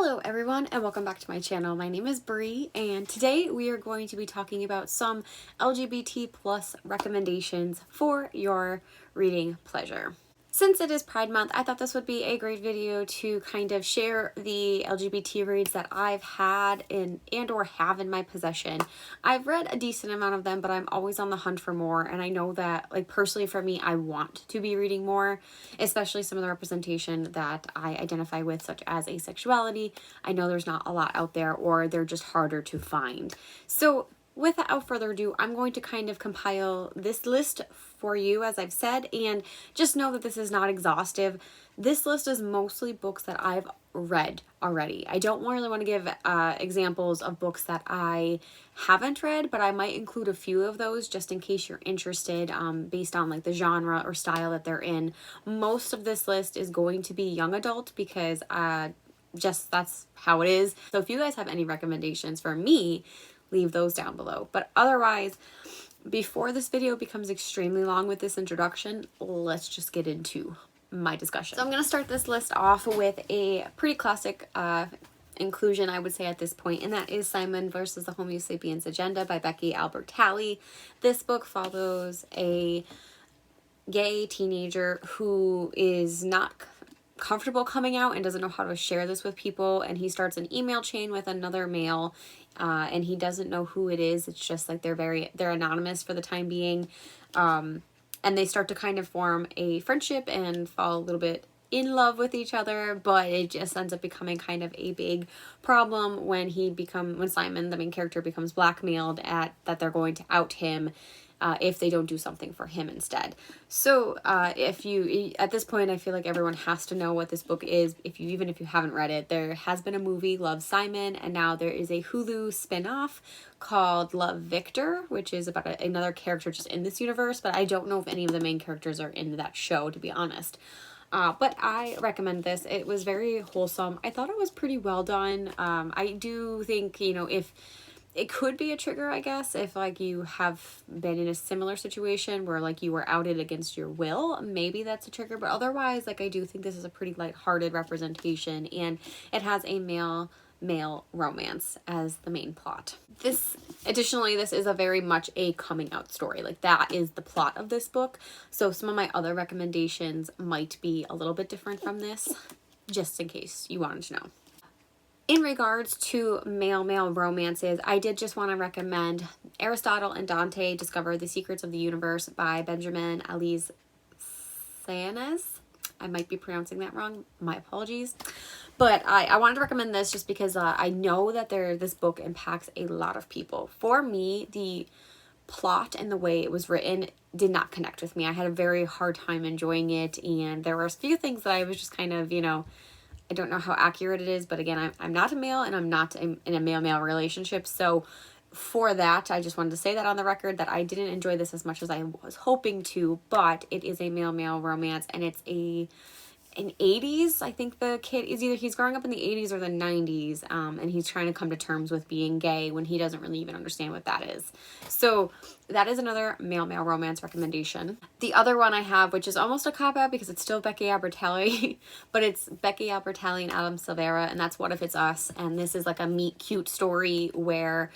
Hello everyone and welcome back to my channel. My name is Bree and today we are going to be talking about some LGBT plus recommendations for your reading pleasure. Since it is Pride Month, I thought this would be a great video to kind of share the LGBT reads that I've had and or have in my possession. I've read a decent amount of them, but I'm always on the hunt for more, and I know that, like, personally for me, I want to be reading more, especially some of the representation that I identify with, such as asexuality. I know there's not a lot out there, or they're just harder to find. So without further ado, I'm going to kind of compile this list for you, as I've said, and just know that this is not exhaustive. This list is mostly books that I've read already. I don't really want to give examples of books that I haven't read, but I might include a few of those just in case you're interested, based on like the genre or style that they're in. Most of this list is going to be young adult because just that's how it is. So if you guys have any recommendations for me, leave those down below. But otherwise, before this video becomes extremely long with this introduction, let's just get into my discussion. So I'm going to start this list off with a pretty classic inclusion, I would say, at this point, and that is Simon versus the Homo Sapiens Agenda by Becky Albertalli. This book follows a gay teenager who is not comfortable coming out and doesn't know how to share this with people, and he starts an email chain with another male, and he doesn't know who it is. It's just like they're anonymous for the time being, and they start to kind of form a friendship and fall a little bit in love with each other, but it just ends up becoming kind of a big problem when Simon, the main character, becomes blackmailed that they're going to out him if they don't do something for him instead. So at this point, I feel like everyone has to know what this book is, even if you haven't read it. There has been a movie, Love, Simon, and now there is a Hulu spin-off called Love, Victor, which is about another character just in this universe, but I don't know if any of the main characters are in that show, to be honest. But I recommend this. It was very wholesome. I thought it was pretty well done. I do think, if it could be a trigger, I guess, if like you have been in a similar situation where like you were outed against your will, maybe that's a trigger. But otherwise, like, I do think this is a pretty lighthearted representation, and it has a male romance as the main plot. Additionally, this is a very much a coming out story. Like, that is the plot of this book. So some of my other recommendations might be a little bit different from this, just in case you wanted to know. In regards to male romances, I did just want to recommend Aristotle and Dante Discover the Secrets of the Universe by Benjamin Alice Sayanes. I might be pronouncing that wrong. My apologies. But I wanted to recommend this just because I know that this book impacts a lot of people. For me, the plot and the way it was written did not connect with me. I had a very hard time enjoying it, and there were a few things that I was just kind of, I don't know how accurate it is, but again, I'm not a male and I'm not in a male-male relationship. So for that, I just wanted to say that on the record that I didn't enjoy this as much as I was hoping to, but it is a male-male romance, and it's in 80s. I think the kid is he's growing up in the 80s or the 90s, and he's trying to come to terms with being gay when he doesn't really even understand what that is. So that is another male romance recommendation. The other one I have, which is almost a cop-out because it's still Becky Albertalli, but it's Becky Albertalli and Adam Silvera, and that's What If It's Us. And this is like a meet cute story where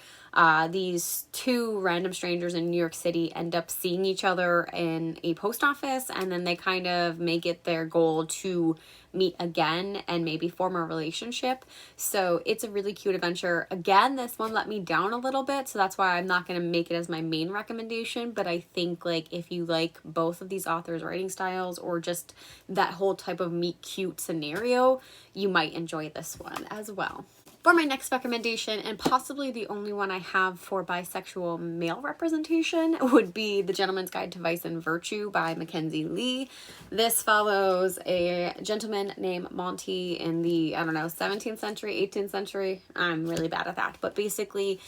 these two random strangers in New York City end up seeing each other in a post office, and then they kind of make it their goal to meet again and maybe form a relationship. So it's a really cute adventure. Again, this one let me down a little bit, so that's why I'm not going to make it as my main recommendation, but I think, like, if you like both of these authors' writing styles or just that whole type of meet cute scenario, you might enjoy this one as well. For my next recommendation, and possibly the only one I have for bisexual male representation, would be The Gentleman's Guide to Vice and Virtue by Mackenzie Lee. This follows a gentleman named Monty in the, 17th century, 18th century. I'm really bad at that. But basically,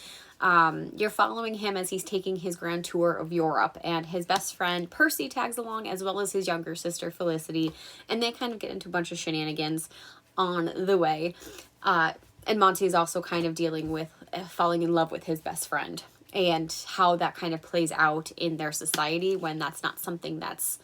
you're following him as he's taking his grand tour of Europe, and his best friend Percy tags along, as well as his younger sister Felicity, and they kind of get into a bunch of shenanigans on the way. And Monty is also kind of dealing with falling in love with his best friend and how that kind of plays out in their society when that's not something that's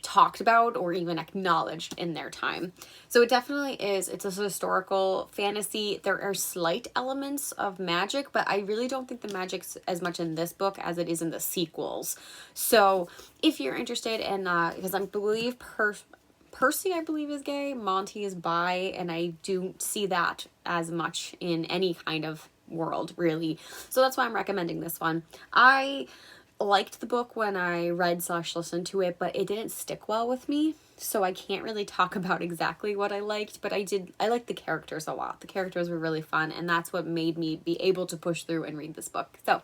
talked about or even acknowledged in their time. So it definitely is. It's a historical fantasy. There are slight elements of magic, but I really don't think the magic's as much in this book as it is in the sequels. So if you're interested in, because I believe Percy, I believe, is gay, Monty is bi, and I do see that as much in any kind of world, really. So that's why I'm recommending this one. I liked the book when I read / listened to it, but it didn't stick well with me, so I can't really talk about exactly what I liked, but I liked the characters a lot. The characters were really fun, and that's what made me be able to push through and read this book. So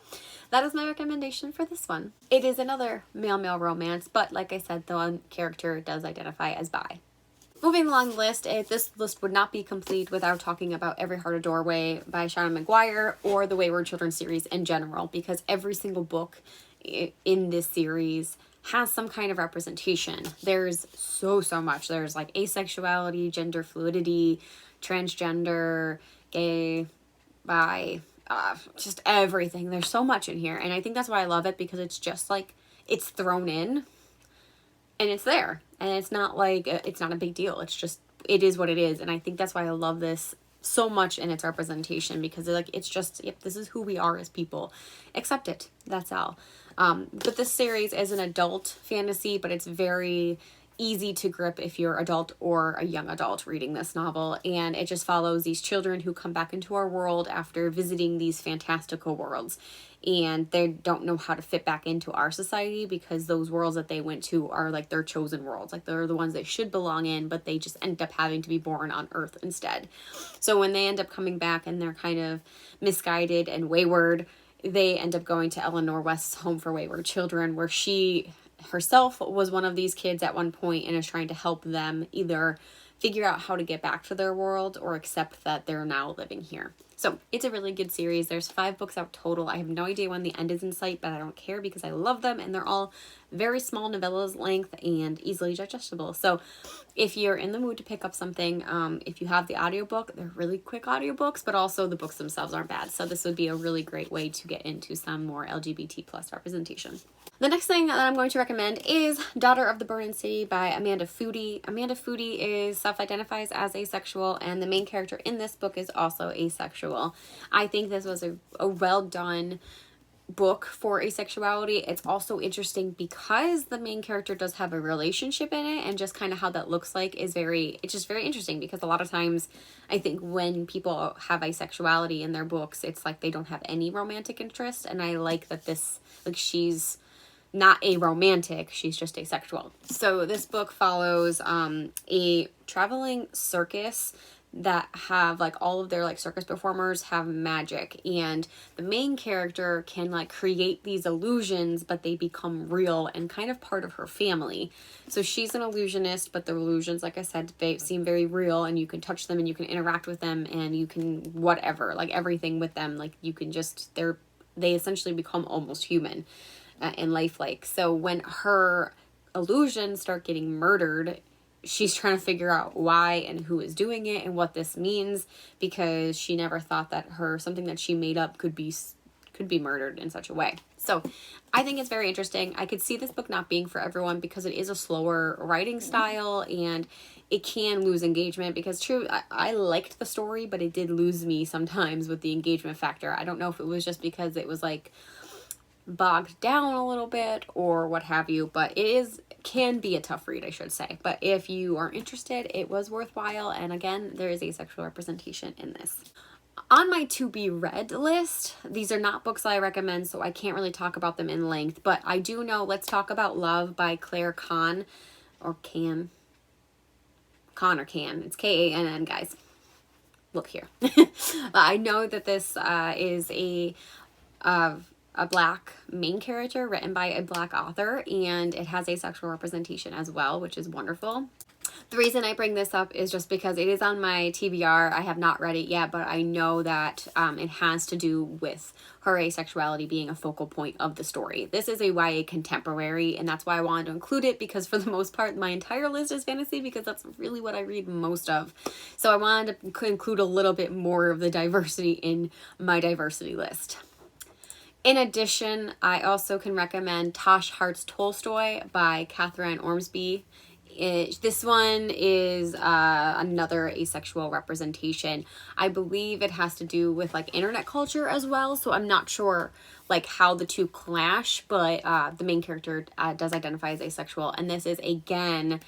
that is my recommendation for this one. It is another male-male romance, but like I said, the one character does identify as bi. Moving along the list, this list would not be complete without talking about Every Heart a Doorway by Seanan McGuire, or the Wayward Children series in general, because every single book in this series has some kind of representation. There's so much. There's like asexuality, gender fluidity, transgender, gay, bi, just everything. There's so much in here, and I think that's why I love it, because it's just like, it's thrown in and it's there, and it's not like, it's not a big deal. It's just, it is what it is. And I think that's why I love this so much in its representation, because like, it's just, yep, this is who we are as people. Accept it. That's all. But this series is an adult fantasy, but it's very easy to grip if you're adult or a young adult reading this novel. And it just follows these children who come back into our world after visiting these fantastical worlds, and they don't know how to fit back into our society, because those worlds that they went to are like their chosen worlds. Like, they're the ones they should belong in, but they just end up having to be born on Earth instead. So when they end up coming back and they're kind of misguided and wayward, they end up going to Eleanor West's Home for Wayward Children, where she herself was one of these kids at one point and is trying to help them either figure out how to get back to their world or accept that they're now living here. So it's a really good series. There's 5 books out total. I have no idea when the end is in sight, but I don't care, because I love them, and they're all very small novellas length and easily digestible. So if you're in the mood to pick up something, if you have the audiobook, they're really quick audiobooks, but also the books themselves aren't bad. So this would be a really great way to get into some more LGBT plus representation. The next thing that I'm going to recommend is Daughter of the Burren City by Amanda Foody. Amanda Foody self-identifies as asexual, and the main character in this book is also asexual. I think this was a well-done book for asexuality. It's also interesting because the main character does have a relationship in it, and just kind of how that looks like is it's just very interesting, because a lot of times I think when people have asexuality in their books, it's like they don't have any romantic interest, and I like that this, like, she's not a romantic, she's just asexual. So this book follows a traveling circus that have like all of their like circus performers have magic, and the main character can like create these illusions, but they become real and kind of part of her family. So she's an illusionist, but the illusions, like I said, they seem very real, and you can touch them and you can interact with them, and you can whatever, like everything with them, like you can just, they essentially become almost human and lifelike. So when her illusions start getting murdered, she's trying to figure out why and who is doing it and what this means, because she never thought that something that she made up could be murdered in such a way. So I think it's very interesting. I could see this book not being for everyone, because it is a slower writing style, and it can lose engagement, because true, I liked the story, but it did lose me sometimes with the engagement factor. I don't know if it was just because it was like bogged down a little bit or what have you, but can be a tough read, I should say. But if you are interested, it was worthwhile, and again, there is asexual representation in this. On my to be read list, these are not books I recommend, so I can't really talk about them in length, but I do know Let's Talk About Love by Claire Kann, or Can. Kann or Can. It's Kann, guys. Look here. I know that this is a Black main character written by a Black author, and it has asexual representation as well, which is wonderful. The reason I bring this up is just because it is on my TBR. I have not read it yet, but I know that it has to do with her asexuality being a focal point of the story. This is a YA contemporary, and that's why I wanted to include it, because for the most part, my entire list is fantasy, because that's really what I read most of. So I wanted to include a little bit more of the diversity in my diversity list. In addition, I also can recommend Tosh Hart's Tolstoy by Catherine Ormsby. This one is another asexual representation. I believe it has to do with like internet culture as well, so I'm not sure like how the two clash, but the main character does identify as asexual, and this is again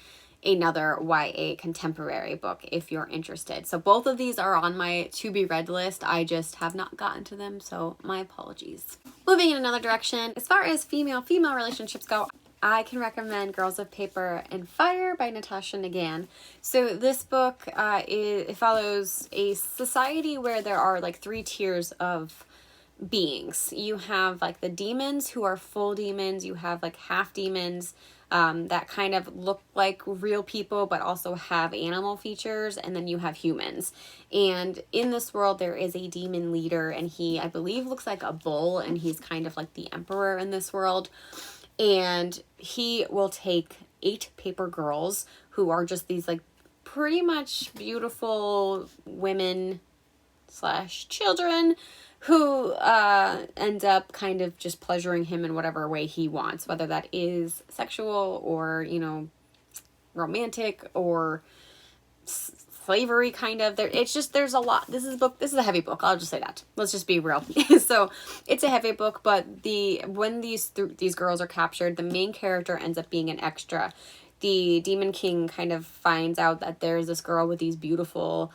another YA contemporary book if you're interested. So both of these are on my to be read list. I just have not gotten to them, so my apologies. Moving in another direction, as far as female-female relationships go, I can recommend Girls of Paper and Fire by Natasha Nagan. So this book it follows a society where there are like 3 tiers of beings. You have like the demons who are full demons. You have like half demons that kind of look like real people but also have animal features, and then you have humans. And in this world there is a demon leader, and he, I believe, looks like a bull, and he's kind of like the emperor in this world. And he will take 8 paper girls who are just these like pretty much beautiful women / children who end up kind of just pleasuring him in whatever way he wants, whether that is sexual or, you know, romantic or slavery kind of. It's just, there's a lot. This is a heavy book. I'll just say that. Let's just be real. So it's a heavy book, but when these girls are captured, the main character ends up being an extra. The Demon King kind of finds out that there's this girl with these beautiful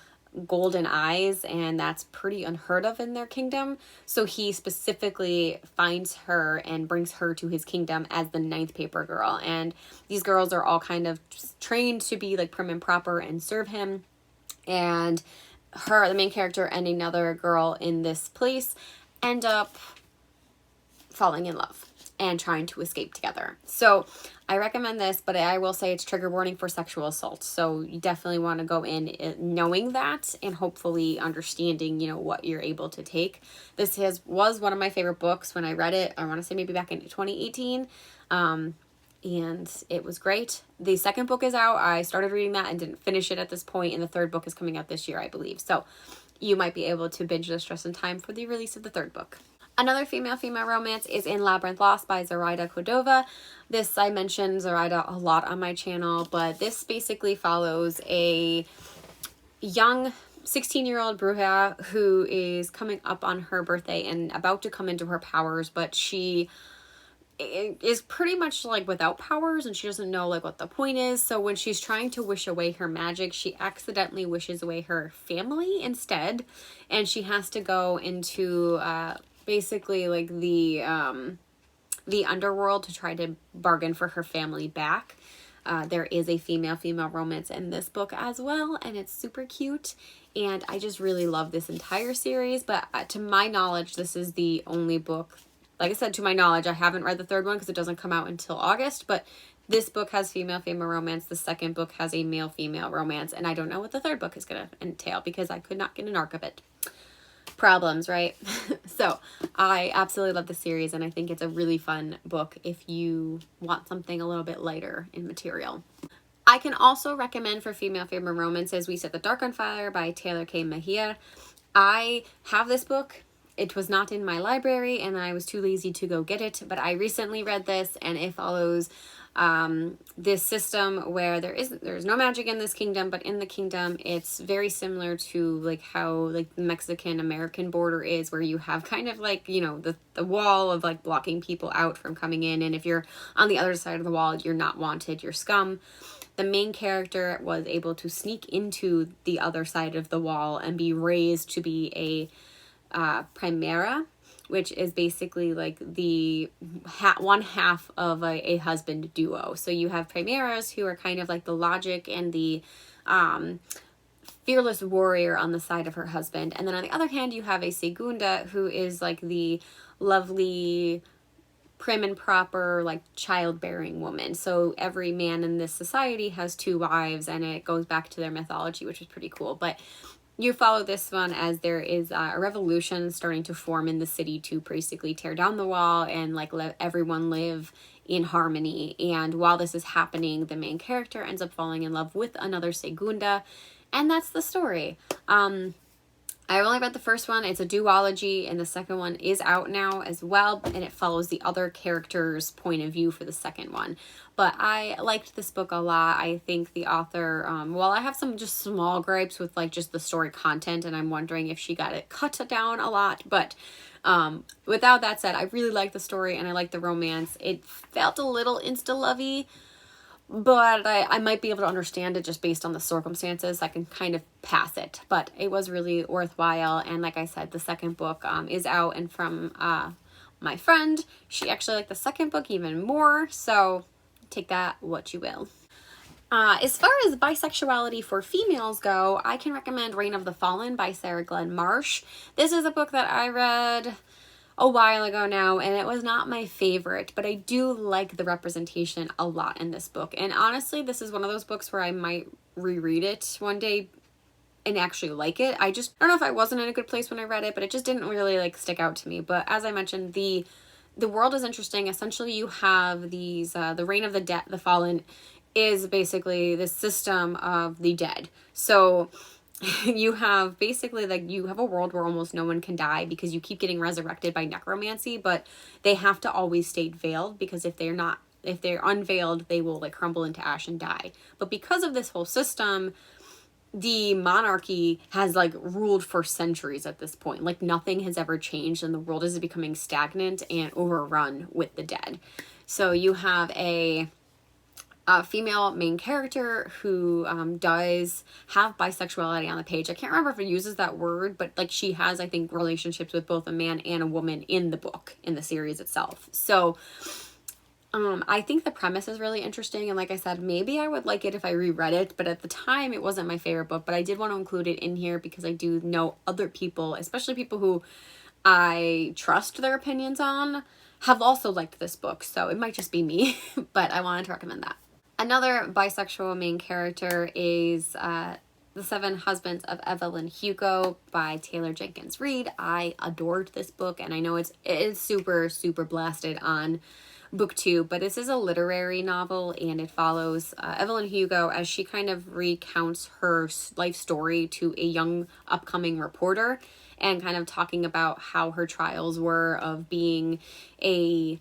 golden eyes, and that's pretty unheard of in their kingdom. So he specifically finds her and brings her to his kingdom as the 9th paper girl. And these girls are all kind of trained to be like prim and proper and serve him. And her, the main character, and another girl in this place end up falling in love and trying to escape together. So I recommend this, but I will say it's trigger warning for sexual assault. So you definitely want to go in knowing that and hopefully understanding, you know, what you're able to take. This was one of my favorite books when I read it. I want to say maybe back in 2018. And it was great. The second book is out. I started reading that and didn't finish it at this point, and the third book is coming out this year, I believe. So you might be able to binge this just in time for the release of the third book. Another female-female romance is In Labyrinth Lost by Zoraida Cordova. This, I mentioned Zoraida a lot on my channel, but this basically follows a young 16-year-old bruja who is coming up on her birthday and about to come into her powers, but she is pretty much like without powers, and she doesn't know like what the point is. So when she's trying to wish away her magic, she accidentally wishes away her family instead, and she has to go into basically like the underworld to try to bargain for her family back. There is a female-female romance in this book as well, and it's super cute, and I just really love this entire series. But to my knowledge, this is the only book. Like I said, to my knowledge, I haven't read the third one because it doesn't come out until August, but this book has female-female romance. The second book has a male-female romance, and I don't know what the third book is going to entail because I could not get an arc of it. Problems, right? So I absolutely love the series, and I think it's a really fun book if you want something a little bit lighter in material. I can also recommend for female-female romances, We Set the Dark on Fire by Taylor K. Mejia. I have this book. It was not in my library, and I was too lazy to go get it, but I recently read this, and it follows this system where there's no magic in this kingdom, but in the kingdom it's very similar to like how like the Mexican-American border is, where you have kind of like, you know, the wall of like blocking people out from coming in, and if you're on the other side of the wall, you're not wanted, you're scum. The main character was able to sneak into the other side of the wall and be raised to be a primera, which is basically like the one half of a husband duo. So you have primeras who are kind of like the logic and the fearless warrior on the side of her husband. And then on the other hand, you have a segunda who is like the lovely, prim and proper, like childbearing woman. So every man in this society has 2 wives, and it goes back to their mythology, which is pretty cool. But you follow this one as there is a revolution starting to form in the city to basically tear down the wall and like let everyone live in harmony. And while this is happening, the main character ends up falling in love with another segunda, and that's the story. I've only read the first one. It's a duology, and the second one is out now as well, and it follows the other character's point of view for the second one. But I liked this book a lot. I think the author, well, I have some just small gripes with like just the story content, and I'm wondering if she got it cut down a lot. But without that said, I really like the story and I like the romance. It felt a little insta-lovey, but I might be able to understand it just based on the circumstances. I can kind of pass it, but it was really worthwhile. And like I said, the second book is out, and from my friend, she actually liked the second book even more, so take that what you will. As far as bisexuality for females go, I can recommend Reign of the Fallen by Sarah Glenn Marsh. This is a book that I read a while ago now, and it was not my favorite, but I do like the representation a lot in this book. And honestly, this is one of those books where I might reread it one day and actually like it. I don't know if I wasn't in a good place when I read it, but it just didn't really like stick out to me. But as I mentioned, the world is interesting. Essentially, you have these the reign of the fallen is basically the system of the dead. So you have basically like you have a world where almost no one can die because you keep getting resurrected by necromancy, but they have to always stay veiled, because if they're unveiled, they will like crumble into ash and die. But because of this whole system, the monarchy has like ruled for centuries at this point. Like nothing has ever changed, and the world is becoming stagnant and overrun with the dead. So you have a female main character who does have bisexuality on the page. I can't remember if it uses that word, but like she has, I think, relationships with both a man and a woman in the book, in the series itself. So I think the premise is really interesting, and like I said, maybe I would like it if I reread it, but at the time it wasn't my favorite book. But I did want to include it in here because I do know other people, especially people who I trust their opinions on, have also liked this book. So it might just be me, but I wanted to recommend that. Another bisexual main character is The Seven Husbands of Evelyn Hugo by Taylor Jenkins Reid. I adored this book, and I know it is super, super blasted on BookTube, but this is a literary novel, and it follows Evelyn Hugo as she kind of recounts her life story to a young upcoming reporter, and kind of talking about how her trials were of being a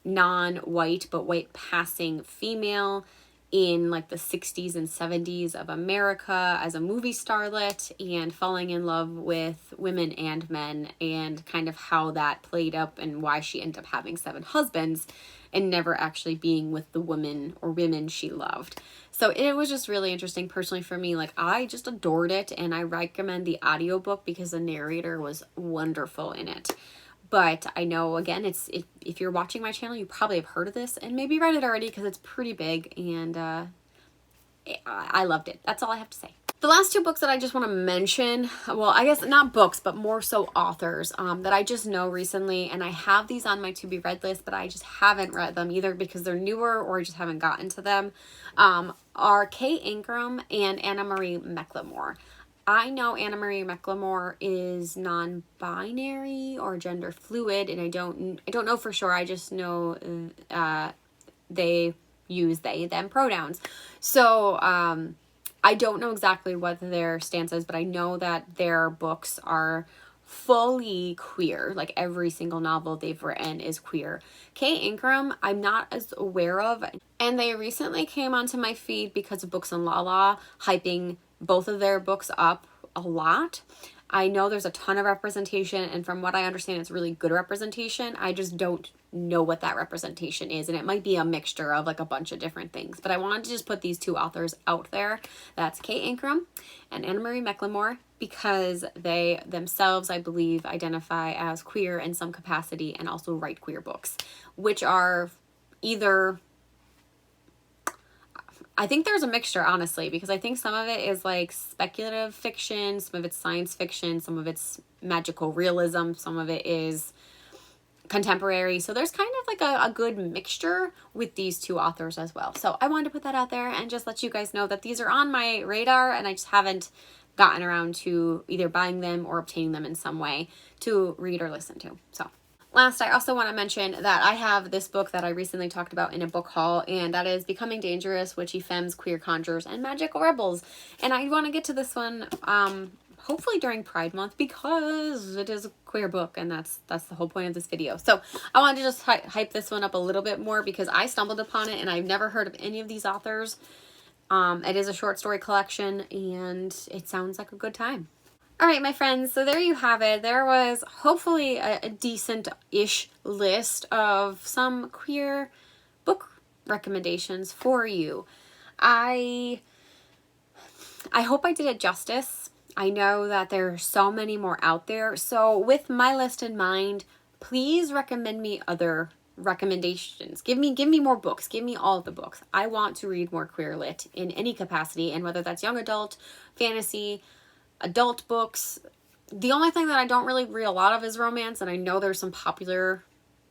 non-white but white passing female in like the 60s and 70s of America as a movie starlet, and falling in love with women and men, and kind of how that played up and why she ended up having 7 husbands and never actually being with the woman or women she loved. So it was just really interesting personally for me. Like I just adored it, and I recommend the audiobook because the narrator was wonderful in it. But I know, again, if you're watching my channel, you probably have heard of this and maybe read it already because it's pretty big, and I loved it. That's all I have to say. The last 2 books that I just want to mention, well, I guess not books, but more so authors that I just know recently, and I have these on my to-be-read list, but I just haven't read them either because they're newer or I just haven't gotten to them, are Kay Ingraham and Anna Marie McLemore. I know Anna Marie McLemore is non-binary or gender fluid, and I don't know for sure. I just know they use they, them pronouns. So I don't know exactly what their stance is, but I know that their books are fully queer. Like every single novel they've written is queer. Kay Ingraham, I'm not as aware of, and they recently came onto my feed because of Books and Lala hyping both of their books up a lot. I know there's a ton of representation, and from what I understand, it's really good representation. I just don't know what that representation is, and it might be a mixture of like a bunch of different things. But I wanted to just put these 2 authors out there. That's Kay Ingraham and Anna Marie McLemore, because they themselves, I believe, identify as queer in some capacity and also write queer books, which are either, I think there's a mixture, honestly, because I think some of it is like speculative fiction, some of it's science fiction, some of it's magical realism, some of it is contemporary. So there's kind of like a good mixture with these 2 authors as well. So I wanted to put that out there and just let you guys know that these are on my radar, and I just haven't gotten around to either buying them or obtaining them in some way to read or listen to. So last, I also want to mention that I have this book that I recently talked about in a book haul, and that is Becoming Dangerous, Witchy Femmes, Queer Conjurers, and Magical Rebels. And I want to get to this one hopefully during Pride Month, because it is a queer book, and that's the whole point of this video. So I wanted to just hype this one up a little bit more because I stumbled upon it and I've never heard of any of these authors. It is a short story collection and it sounds like a good time. All right, my friends, so there you have it. There was hopefully a decent-ish list of some queer book recommendations for you. I hope I did it justice. I know that there are so many more out there. So with my list in mind, please recommend me other recommendations. Give me more books. Give me all of the books. I want to read more queer lit in any capacity, and whether that's young adult, fantasy, adult books. The only thing that I don't really read a lot of is romance, and I know there's some popular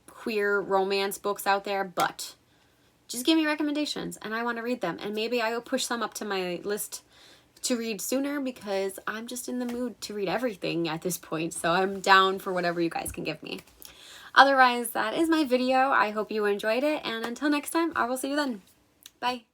queer romance books out there, but just give me recommendations and I want to read them, and maybe I will push some up to my list to read sooner because I'm just in the mood to read everything at this point, so I'm down for whatever you guys can give me. Otherwise, that is my video. I hope you enjoyed it, and until next time, I will see you then. Bye.